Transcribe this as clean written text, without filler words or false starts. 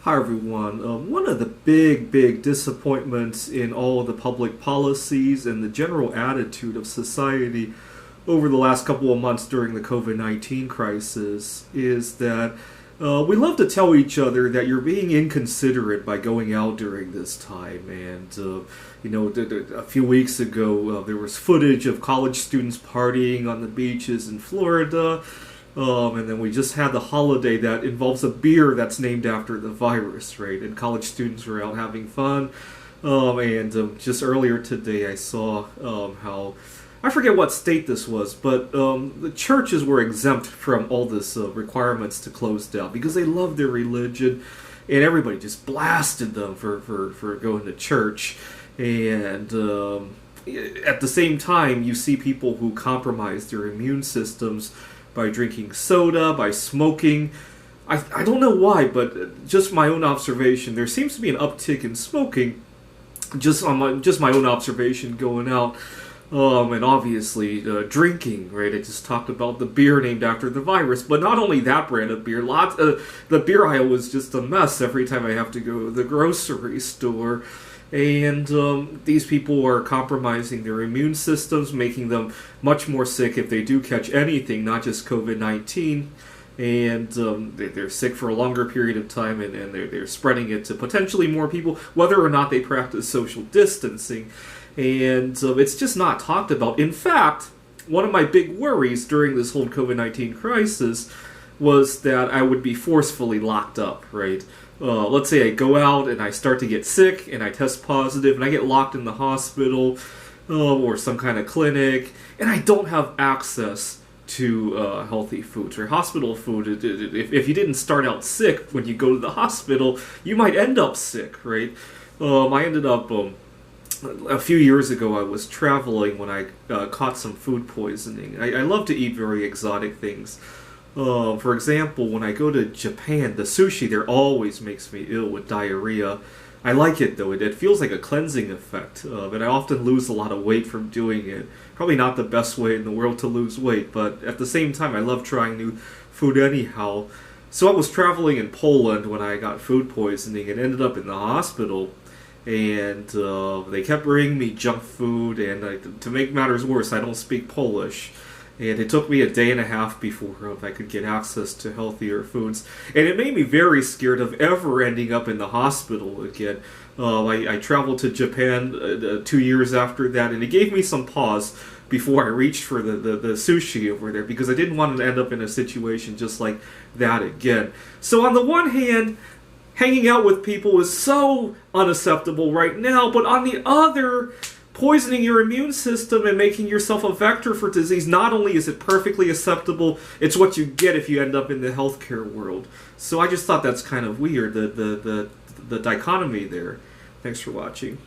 Hi everyone. One of the big disappointments in all of the public policies and the general attitude of society over the last couple of months during the COVID-19 crisis is that we love to tell each other that you're being inconsiderate by going out during this time. And, a few weeks ago, there was footage of college students partying on the beaches in Florida. And then we just had the holiday that involves a beer that's named after the virus, right? And college students were out having fun. Just earlier today, I saw how, I forget what state this was, but the churches were exempt from all this requirements to close down because they love their religion, and everybody just blasted them for going to church. And at the same time, you see people who compromise their immune systems by drinking soda, by smoking. I don't know why, but just my own observation, there seems to be an uptick in smoking. Just my own observation going out, and obviously drinking. Right, I just talked about the beer named after the virus, but not only that brand of beer. The beer aisle was just a mess every time I have to go to the grocery store. And these people are compromising their immune systems, making them much more sick if they do catch anything, not just COVID-19. And they're sick for a longer period of time, and they're spreading it to potentially more people, whether or not they practice social distancing. And it's just not talked about. In fact, one of my big worries during this whole COVID-19 crisis was that I would be forcefully locked up, right? Let's say I go out and I start to get sick and I test positive and I get locked in the hospital or some kind of clinic, and I don't have access to healthy foods or hospital food. If you didn't start out sick when you go to the hospital, you might end up sick, right? I ended up a few years ago, I was traveling when I caught some food poisoning. I love to eat very exotic things. For example, when I go to Japan, the sushi there always makes me ill with diarrhea. I like it though, it feels like a cleansing effect, and I often lose a lot of weight from doing it. Probably not the best way in the world to lose weight, but at the same time I love trying new food anyhow. So I was traveling in Poland when I got food poisoning and ended up in the hospital, and they kept bringing me junk food, and to make matters worse, I don't speak Polish. And it took me a day and a half before I could get access to healthier foods. And it made me very scared of ever ending up in the hospital again. I traveled to Japan 2 years after that, and it gave me some pause before I reached for the sushi over there, because I didn't want to end up in a situation just like that again. So on the one hand, hanging out with people is so unacceptable right now, but on the other, poisoning your immune system and making yourself a vector for disease, not only is it perfectly acceptable, it's what you get if you end up in the healthcare world. So I just thought that's kind of weird, the dichotomy there. Thanks for watching.